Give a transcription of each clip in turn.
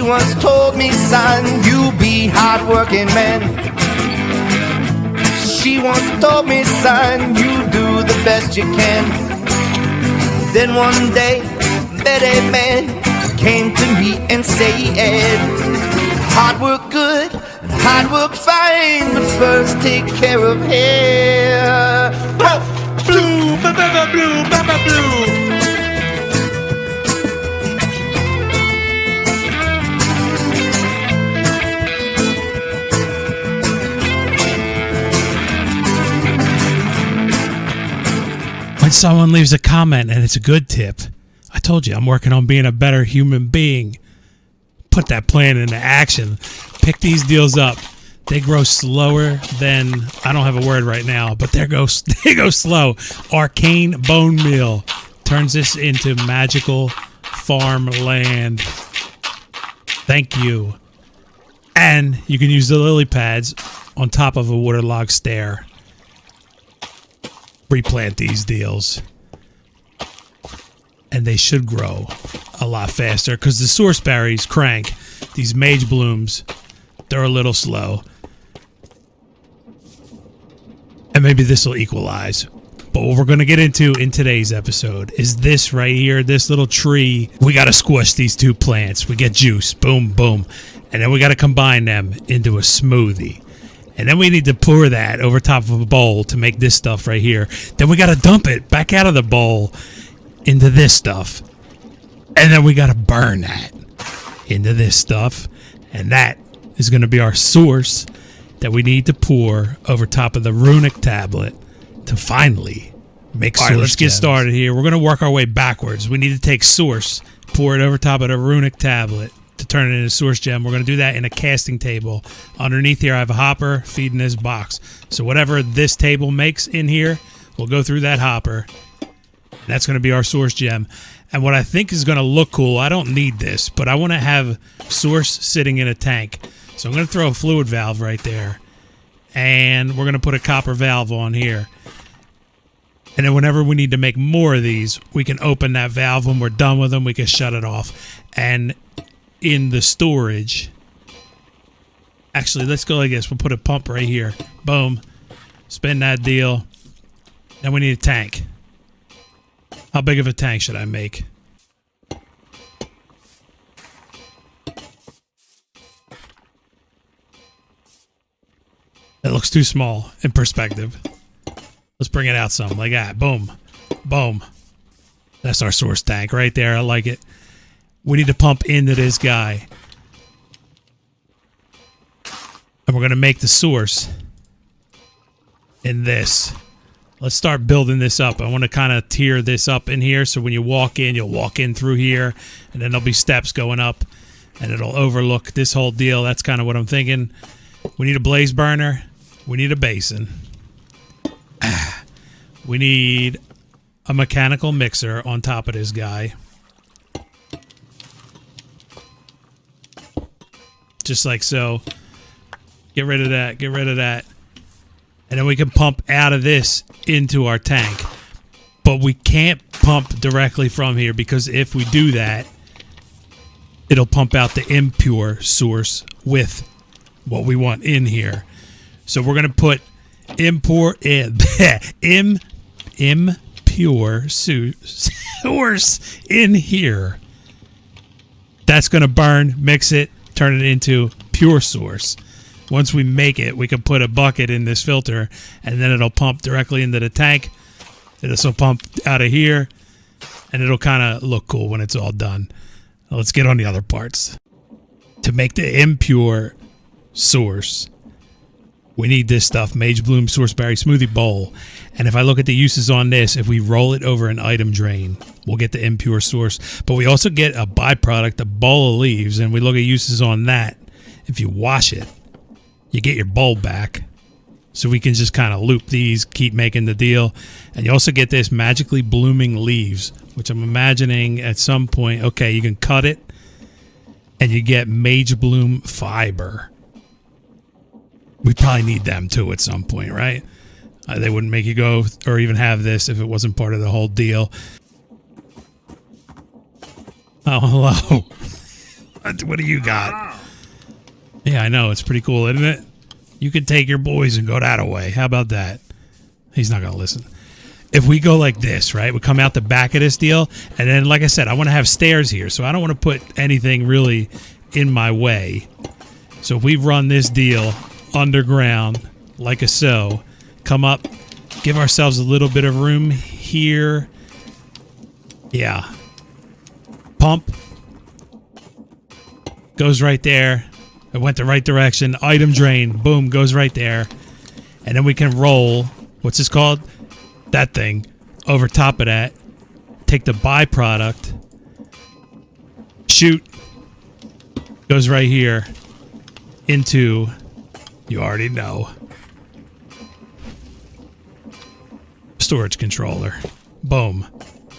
once told me, son, you be hard-working man. She once told me, son, you do the best you can. Then one day, that a man came to me and said, hard work good, hard work fine, but first take care of hair. Blue, ba-ba-ba, blue, ba-ba, blue. When someone leaves a comment and it's a good tip, I told you I'm working on being a better human being. Put that plan into action. Pick these deals up. They grow slower than, I don't have a word right now, but they go slow. Arcane bone meal turns this into magical farmland. Thank you. And you can use the lily pads on top of a waterlogged stair. Replant these deals. And they should grow a lot faster because the source berries crank. These mage blooms, they're a little slow. And maybe this will equalize. But what we're going to get into in today's episode is this right here, this little tree. We got to squish these two plants. We get juice. Boom, boom. And then we got to combine them into a smoothie. And then we need to pour that over top of a bowl to make this stuff right here. Then we got to dump it back out of the bowl into this stuff. And then we got to burn that into this stuff. And that is going to be our source that we need to pour over top of the runic tablet to finally make source. All right, let's get started here. We're going to work our way backwards. We need to take source, pour it over top of the runic tablet to turn it into source gem. We're going to do that in a casting table. Underneath here, I have a hopper feeding this box. So whatever this table makes in here, we'll go through that hopper. That's going to be our source gem. And what I think is going to look cool, I don't need this, but I want to have source sitting in a tank. So I'm going to throw a fluid valve right there. And we're going to put a copper valve on here. And then whenever we need to make more of these, we can open that valve. When we're done with them, we can shut it off. And in the storage, actually, let's go like this. We'll put a pump right here. Boom. Spin that deal. Then we need a tank. How big of a tank should I make? It looks too small in perspective. Let's bring it out some like that. Boom. Boom. That's our source tank right there. I like it. We need to pump into this guy. And we're going to make the source in this. Let's start building this up. I want to kind of tier this up in here. So when you walk in, you'll walk in through here. And then there'll be steps going up. And it'll overlook this whole deal. That's kind of what I'm thinking. We need a blaze burner. We need a basin. We need a mechanical mixer on top of this guy. Just like so. Get rid of that. Get rid of that. And then we can pump out of this into our tank. But we can't pump directly from here because if we do that, it'll pump out the impure source with what we want in here. So we're going to put impure source in here. That's going to burn, mix it, turn it into pure source. Once we make it, we can put a bucket in this filter, and then it'll pump directly into the tank. This will pump out of here, and it'll kind of look cool when it's all done. Now let's get on the other parts. To make the impure source, we need this stuff, Mage Bloom Sourceberry Smoothie Bowl. And if I look at the uses on this, if we roll it over an item drain, we'll get the impure source. But we also get a byproduct, a bowl of leaves, and we look at uses on that. If you wash it, you get your bowl back. So we can just kind of loop these, keep making the deal. And you also get this magically blooming leaves, which I'm imagining at some point, okay, you can cut it, and you get Mage Bloom fiber. We probably need them too at some point, right? They wouldn't make you go or even have this if it wasn't part of the whole deal. Oh, hello. What do you got? Yeah, I know. It's pretty cool, isn't it? You could take your boys and go that away. How about that? He's not going to listen. If we go like this, right? We come out the back of this deal. And then, like I said, I want to have stairs here. So I don't want to put anything really in my way. So if we run this deal underground like a so, come up, give ourselves a little bit of room here. Yeah. Pump. Goes right there. It went the right direction. Item drain. Boom. Goes right there. And then we can roll. What's this called? That thing. Over top of that. Take the byproduct. Shoot. Goes right here. Into. You already know. Storage controller. Boom.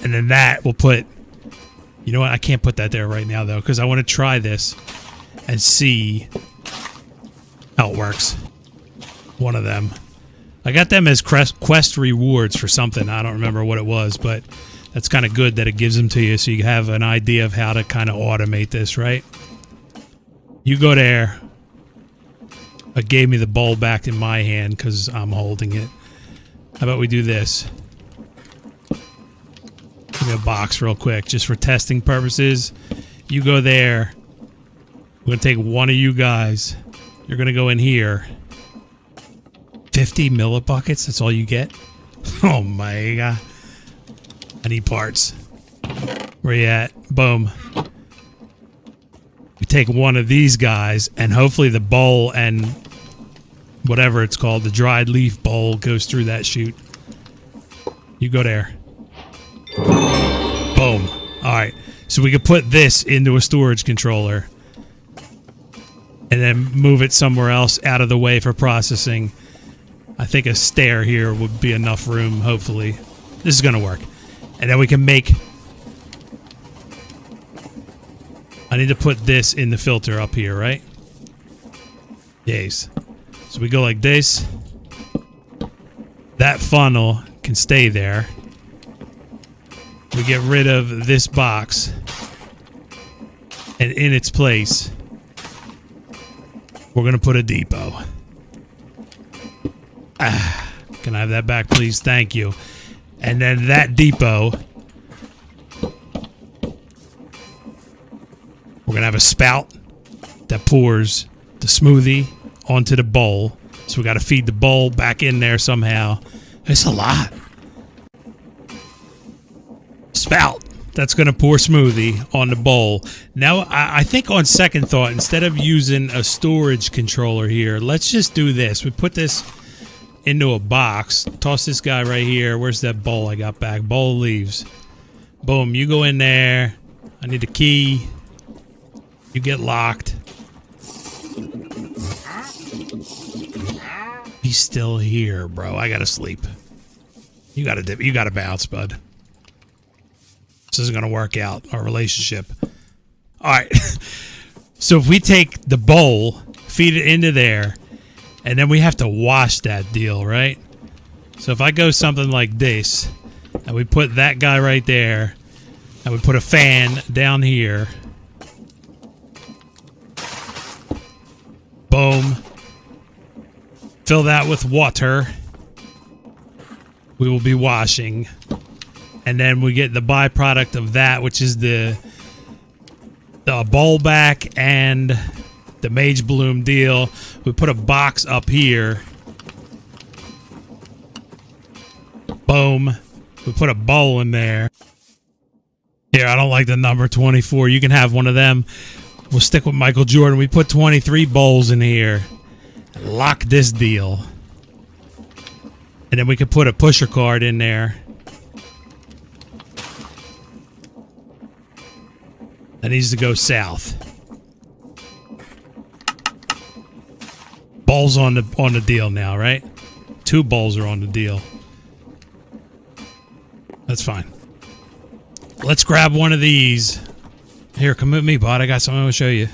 And then that will put... You know what? I can't put that there right now, though, because I want to try this and see how it works. One of them. I got them as quest rewards for something. I don't remember what it was, but that's kind of good that it gives them to you so you have an idea of how to kind of automate this, right? You go there. It gave me the bowl back in my hand because I'm holding it. How about we do this? Give me a box real quick, just for testing purposes. You go there. We're going to take one of you guys. You're going to go in here. 50 millibuckets, that's all you get? Oh my god. I need parts. Where you at? Boom. We take one of these guys, and hopefully the bowl and whatever it's called, the dried leaf bowl, goes through that chute. You go there. Boom. Alright. So we could put this into a storage controller. And then move it somewhere else out of the way for processing. I think a stair here would be enough room, hopefully. This is going to work. And then we can make... I need to put this in the filter up here, right? Yes. So we go like this. That funnel can stay there. We get rid of this box. And in its place, we're going to put a depot. Can I have that back, please? Thank you. And then that depot, we're going to have a spout that pours the smoothie onto the bowl. So we got to feed the bowl back in there somehow. It's a lot. Spout that's going to pour smoothie on the bowl. Now, I think on second thought, instead of using a storage controller here, let's just do this. We put this into a box. Toss this guy right here. Where's that bowl I got back? Bowl leaves. Boom. You go in there. I need a key. You get locked. He's still here, bro. I gotta sleep. You gotta bounce, bud. This isn't gonna work out, our relationship. Alright. So if we take the bowl, feed it into there, and then we have to wash that deal, right? So if I go something like this, and we put that guy right there, and we put a fan down here. Boom. Fill that with water. We will be washing. And then we get the byproduct of that, which is the bowl back and the mage bloom deal. We put a box up here. Boom. We put a bowl in there. Here, I don't like the number 24. You can have one of them. We'll stick with Michael Jordan. We put 23 bowls in here. Lock this deal. And then we could put a pusher card in there. That needs to go south. Bowls on the deal now, right? 2 bowls are on the deal. That's fine. Let's grab one of these. Here, come with me, bud. I got something I want to show you.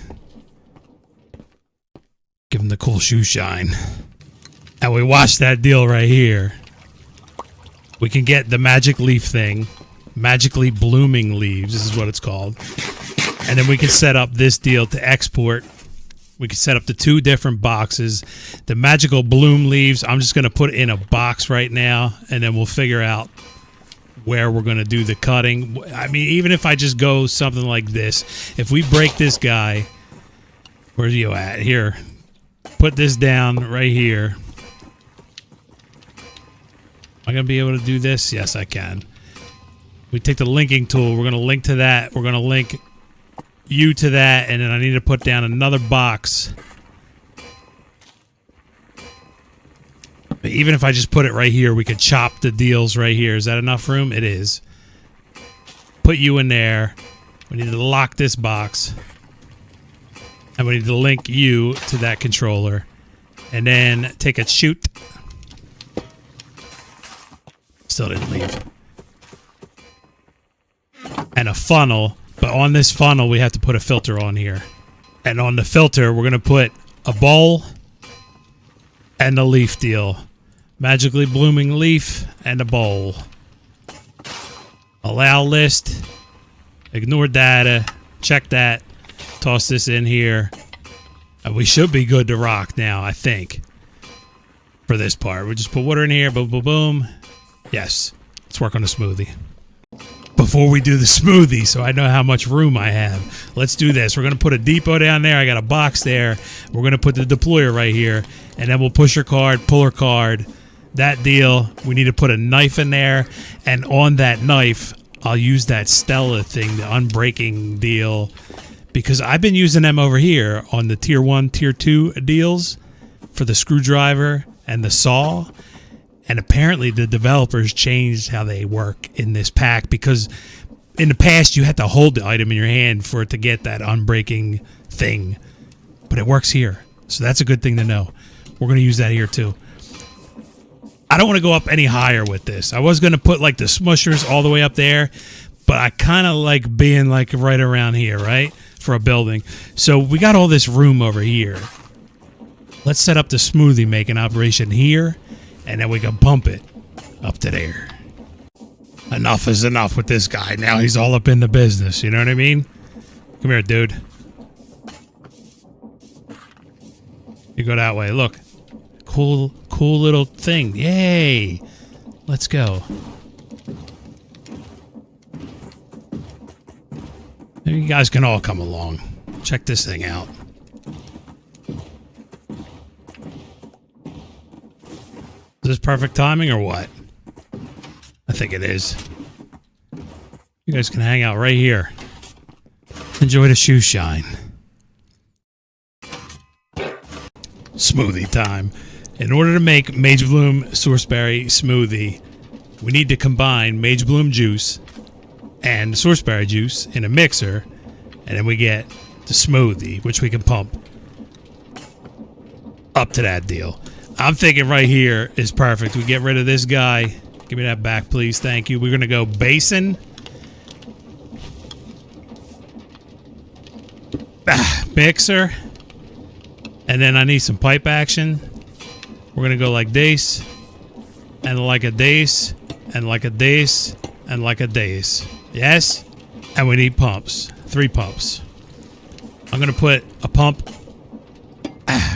Give him the cool shoe shine. And we wash that deal right here. We can get the magic leaf thing. Magically blooming leaves. This is what it's called. And then we can set up this deal to export. We can set up the 2 different boxes. The magical bloom leaves, I'm just going to put in a box right now, and then we'll figure out where we're going to do the cutting. I mean, even if I just go something like this, if we break this guy, where's you at? Here. Put this down right here. Am I going to be able to do this? Yes, I can. We take the linking tool. We're going to link to that. We're going to link you to that, and then I need to put down another box. But even if I just put it right here, we could chop the deals right here. Is that enough room? It is. Put you in there. We need to lock this box. And we need to link you to that controller. And then take a shoot. Still didn't leave. And a funnel. But on this funnel, we have to put a filter on here. And on the filter, we're going to put a bowl and a leaf deal. Magically blooming leaf and a bowl. Allow list. Ignore data. Check that. Toss this in here. And we should be good to rock now, I think. For this part. We just put water in here. Boom, boom, boom. Yes. Let's work on the smoothie. Before we do the smoothie, so I know how much room I have, let's do this. We're going to put a depot down there. I got a box there. We're going to put the deployer right here. And then we'll push her card, pull her card. That deal. We need to put a knife in there. And on that knife, I'll use that Stella thing, the unbreaking deal. Because I've been using them over here on the tier 1, tier 2 deals for the screwdriver and the saw. And apparently the developers changed how they work in this pack, because in the past you had to hold the item in your hand for it to get that unbreaking thing. But it works here. So that's a good thing to know. We're going to use that here too. I don't want to go up any higher with this. I was going to put like the smushers all the way up there, but I kind of like being like right around here, right? For a building. So we got all this room over here. Let's set up the smoothie making operation here. And then we can pump it up to there. Enough is enough with this guy. Now he's all up in the business. You know what I mean? Come here, dude. You go that way. Look. Cool little thing. Yay. Let's go. You guys can all come along. Check this thing out. Is this perfect timing or what? I think it is. You guys can hang out right here. Enjoy the shoe shine. Smoothie time. In order to make Mage Bloom Sourceberry Smoothie, we need to combine Mage Bloom juice and Sourceberry juice in a mixer, and then we get the smoothie, which we can pump up to that deal. I'm thinking right here is perfect. We get rid of this guy. Give me that back, please. Thank you. We're going to go basin. Mixer. And then I need some pipe action. We're going to go like this. And like a dace. And like a dace. And like a dace. Yes? And we need pumps. 3 pumps. I'm going to put a pump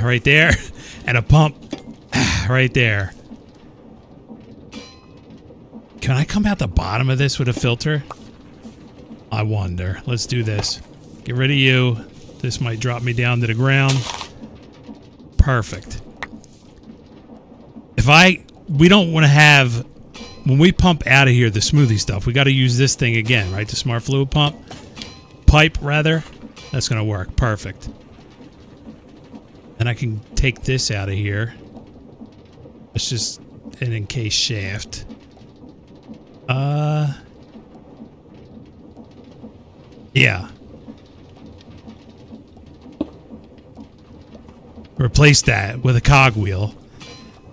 right there. And a pump right there. Can I come out the bottom of this with a filter? I wonder. Let's do this. Get rid of you. This might drop me down to the ground. Perfect. We don't want to have, when we pump out of here the smoothie stuff, we got to use this thing again, right? The smart fluid pump. Pipe, rather. That's going to work. Perfect. And I can take this out of here. It's just an encased shaft. Yeah. Replace that with a cogwheel.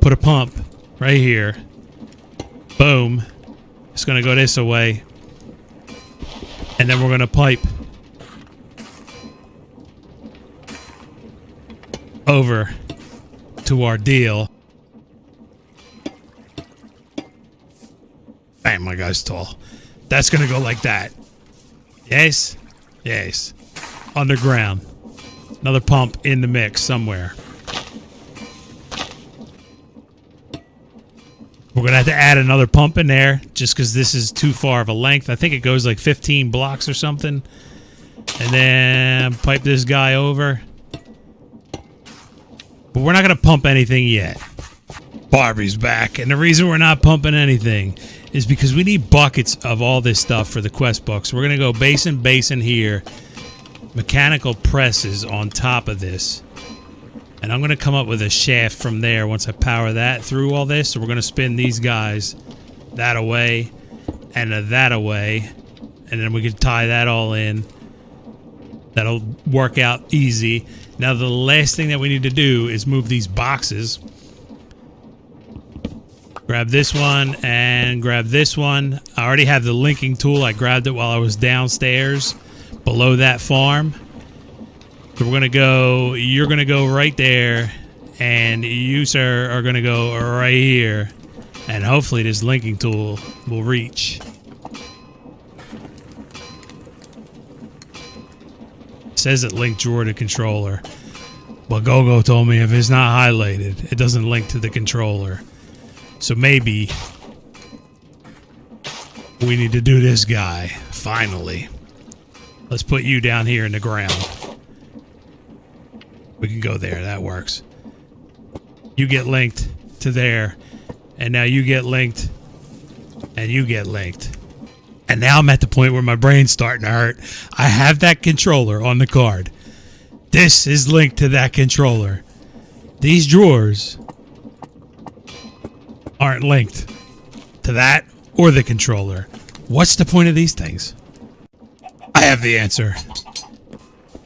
Put a pump right here. Boom. It's going to go this away. And then we're going to pipe over to our deal. Bam, my guy's tall. That's going to go like that. Yes? Yes. underground. Another pump in the mix somewhere. We're going to have to add another pump in there just because this is too far of a length. I think it goes like 15 blocks or something. And then pipe this guy over. But we're not going to pump anything yet. Barbie's back. And the reason we're not pumping anything is because we need buckets of all this stuff for the quest books. We're going to go basin here. Mechanical presses on top of this. And I'm going to come up with a shaft from there once I power that through all this. So we're going to spin these guys that away and that away. And then we can tie that all in. That'll work out easy. Now the last thing that we need to do is move these boxes. Grab this one and grab this one. I already have the linking tool. I grabbed it while I was downstairs below that farm. So we're going to go, you're going to go right there, and you, sir, are going to go right here. And hopefully this linking tool will reach. It says it linked drawer to controller. But GoGo told me if it's not highlighted, it doesn't link to the controller. So maybe we need to do this guy, finally. Let's put you down here in the ground. We can go there. That works. You get linked to there. And now you get linked. And you get linked. And now I'm at the point where my brain's starting to hurt. I have that controller on the card. This is linked to that controller. These drawers aren't linked to that or the controller. What's the point of these things? I have the answer.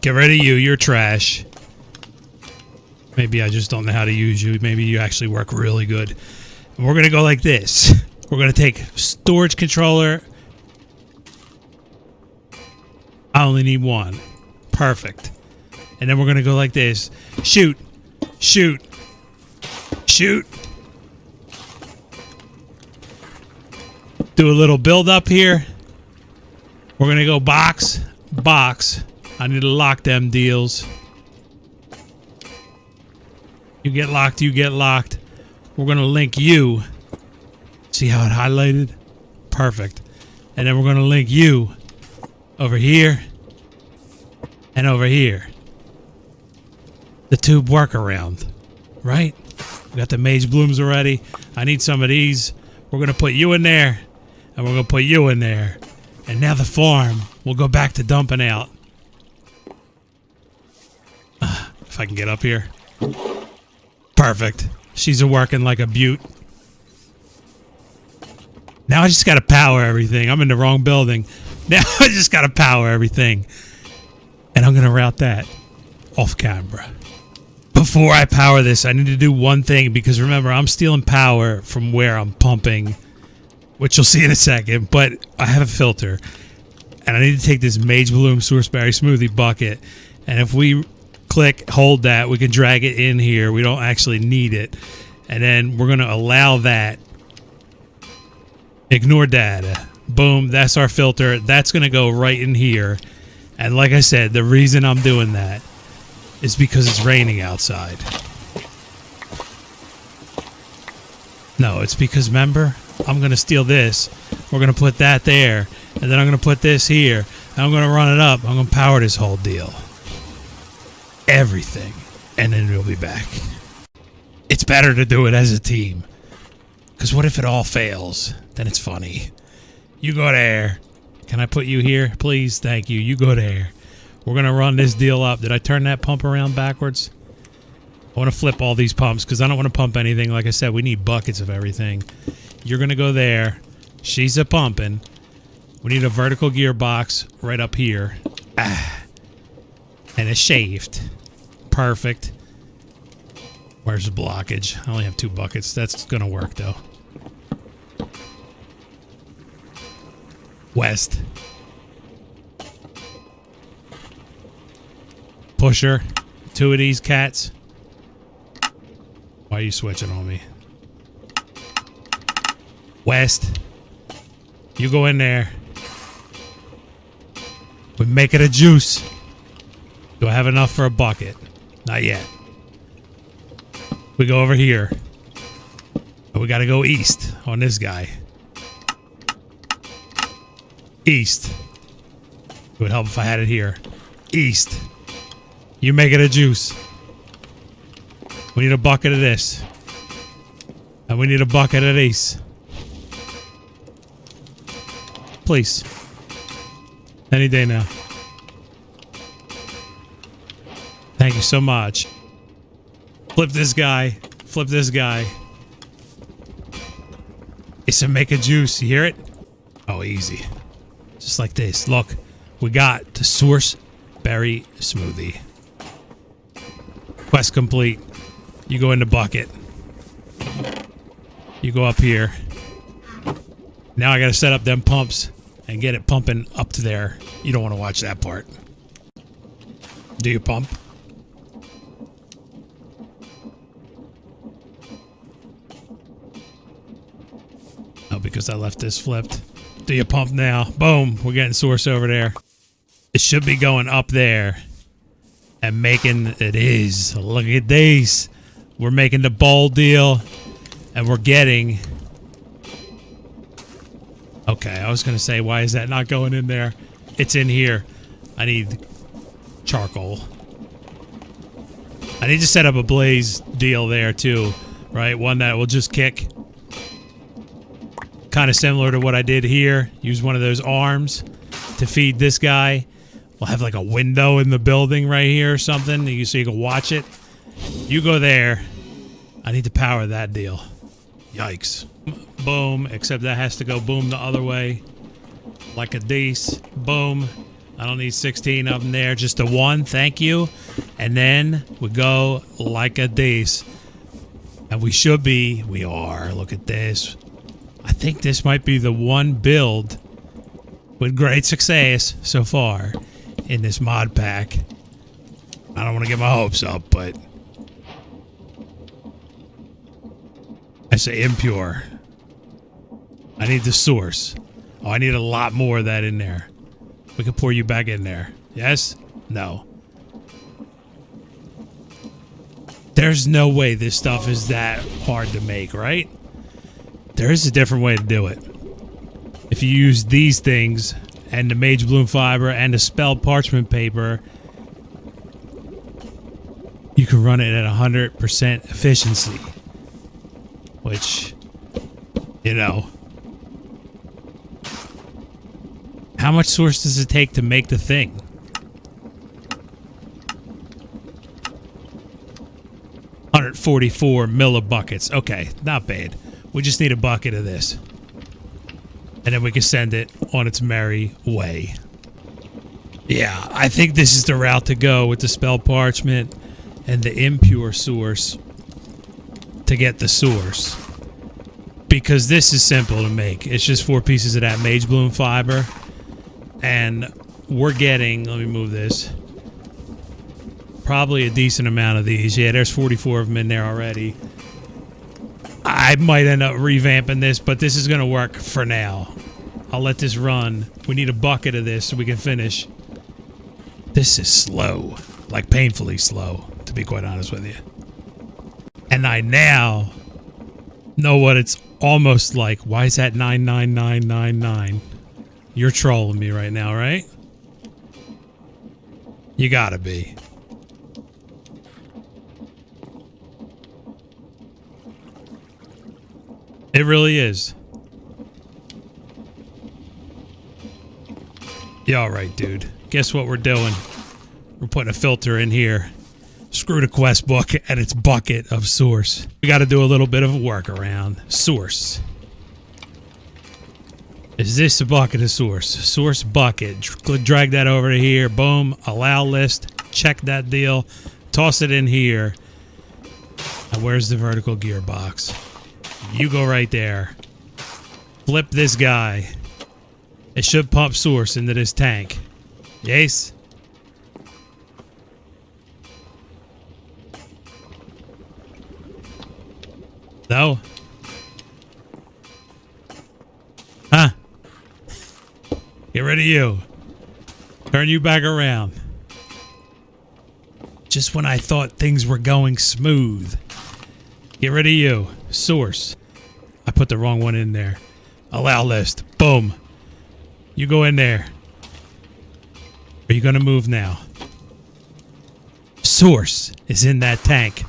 Get rid of you. You're trash. Maybe I just don't know how to use you. Maybe you actually work really good. And we're going to go like this. We're going to take storage controller. I only need one. Perfect. And then we're going to go like this. Shoot. Shoot. Shoot. Do a little build up here. We're going to go box. Box. I need to lock them deals. You get locked, you get locked. We're going to link you. See how it highlighted? Perfect. And then we're going to link you over here and over here. The tube workaround, right? We got the mage blooms already. I need some of these. We're going to put you in there, and we're going to put you in there. And now the farm will go back to dumping out. If I can get up here. Perfect. She's working like a beaut. Now I just got to power everything. I'm in the wrong building. Now I just got to power everything. And I'm going to route that off camera. Before I power this, I need to do one thing. Because remember, I'm stealing power from where I'm pumping. Which you'll see in a second. But I have a filter. And I need to take this Mage Bloom Sourceberry Smoothie bucket. And if we click, hold that, we can drag it in here. We don't actually need it. And then we're going to allow that. Ignore data. Boom, that's our filter. That's going to go right in here. And like I said, the reason I'm doing that is because it's raining outside. No, it's because, remember, I'm going to steal this. We're going to put that there. And then I'm going to put this here. And I'm going to run it up. I'm going to power this whole deal. Everything, and then we'll be back. It's better to do it as a team, because what if it all fails? Then it's funny. You go there. Can I put you here, please? Thank you. You go there. We're gonna run this deal up. Did I turn that pump around backwards? I want to flip all these pumps because I don't want to pump anything. Like I said, we need buckets of everything. You're gonna go there. She's a pumping. We need a vertical gearbox right up here. And a shaved. Perfect. Where's the blockage? I only have 2 buckets. That's gonna work though. West. Pusher. 2 of these cats. Why are you switching on me? West. You go in there. We make it a juice. Do I have enough for a bucket? Not yet. We go over here. We got to go east on this guy. East. It would help if I had it here. East. You make it a juice. We need a bucket of this. And we need a bucket of these. Please. Any day now. Thank you so much. Flip this guy. Flip this guy. It's to make a juice. You hear it? Oh, easy. Just like this. Look. We got the source berry smoothie. Quest complete. You go in the bucket. You go up here. Now I gotta set up them pumps and get it pumping up to there. You don't want to watch that part. Do you pump? Oh, because I left this flipped. Do you pump now? Boom. We're getting source over there. It should be going up there. And making... It is. Look at these. We're making the bowl deal. And we're getting... Okay, I was going to say, why is that not going in there? It's in here. I need charcoal. I need to set up a blaze deal there, too. Right? One that will just kick. Kind of similar to what I did here. Use one of those arms to feed this guy. We'll have like a window in the building right here or something so you can watch it. You go there. I need to power that deal. Yikes. Boom. Except that has to go boom the other way. Like a dice. Boom. I don't need 16 of them there. Just the one. Thank you. And then we go like a dice. And we should be. We are. Look at this. I think this might be the one build with great success so far in this mod pack. I don't want to get my hopes up, but I say impure. I need the source. Oh, I need a lot more of that in there. We can pour you back in there. Yes? No. There's no way this stuff is that hard to make, right? There is a different way to do it. If you use these things and the mage bloom fiber and the spell parchment paper, you can run it at 100% efficiency. Which, you know. How much source does it take to make the thing? $144 millibuckets. Okay, not bad. We just need a bucket of this. And then we can send it on its merry way. Yeah, I think this is the route to go with the spell parchment and the impure source to get the source. Because this is simple to make. It's just 4 pieces of that mage bloom fiber. And we're getting, let me move this, probably a decent amount of these. Yeah, there's 44 of them in there already. I might end up revamping this, but this is going to work for now. I'll let this run. We need a bucket of this so we can finish. This is slow. Like painfully slow, to be quite honest with you. And I now know what it's almost like. Why is that 99999? You're trolling me right now, right? You gotta be. It really is. Yeah, alright, dude. Guess what we're doing? We're putting a filter in here. Screw the quest book and its bucket of source. We gotta do a little bit of a workaround. Source. Is this a bucket of source? Source bucket. Drag that over to here. Boom. Allow list. Check that deal. Toss it in here. Now where's the vertical gearbox? You go right there. Flip this guy. It should pump source into this tank. Yes? No? Huh? Get rid of you. Turn you back around. Just when I thought things were going smooth. Get rid of you. Source. I put the wrong one in there. Allow list. Boom. You go in there. Are you going to move now? Source is in that tank.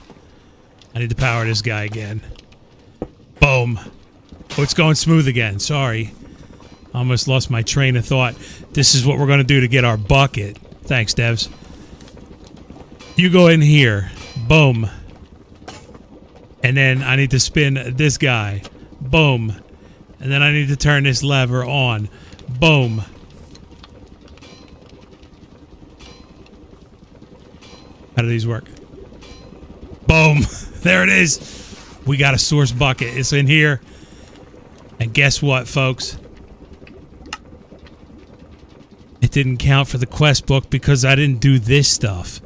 I need to power this guy again. Boom. Oh, it's going smooth again. Sorry. I almost lost my train of thought. This is what we're going to do to get our bucket. Thanks, devs. You go in here. Boom. And then I need to spin this guy. Boom. And then I need to turn this lever on. Boom. How do these work? Boom. There it is. We got a source bucket. It's in here. And guess what, folks? It didn't count for the quest book because I didn't do this stuff.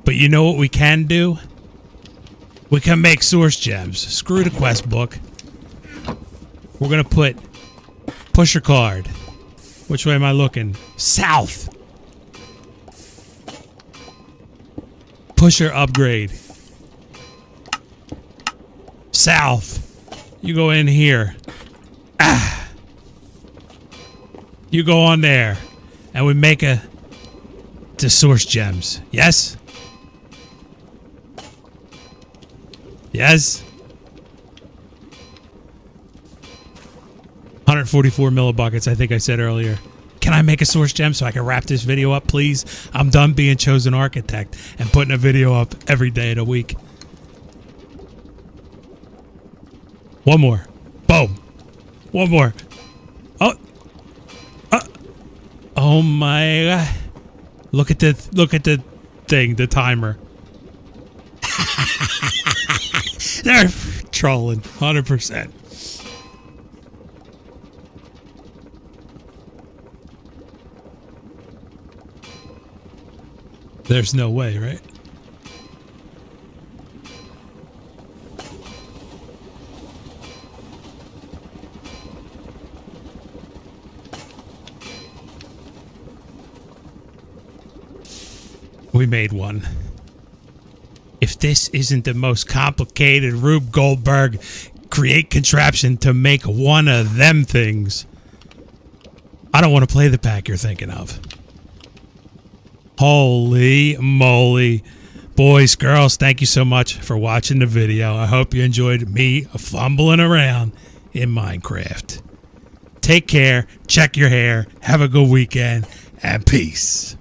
But you know what we can do? We can make source gems. Screw the quest book. We're going to put pusher card. Which way am I looking? South. Pusher upgrade. South. You go in here. Ah. You go on there. And we make the source gems. Yes? Yes? 144 millibuckets, I think I said earlier. Can I make a source gem so I can wrap this video up, please? I'm done being chosen architect and putting a video up every day of the week. One more. Boom. One more. Oh. Oh my God. Look at the thing, the timer. They're trolling 100%. There's no way, right? We made one. If this isn't the most complicated Rube Goldberg create contraption to make one of them things, I don't want to play the pack you're thinking of. Holy moly. Boys, girls, thank you so much for watching the video. I hope you enjoyed me fumbling around in Minecraft. Take care, check your hair, have a good weekend, and peace.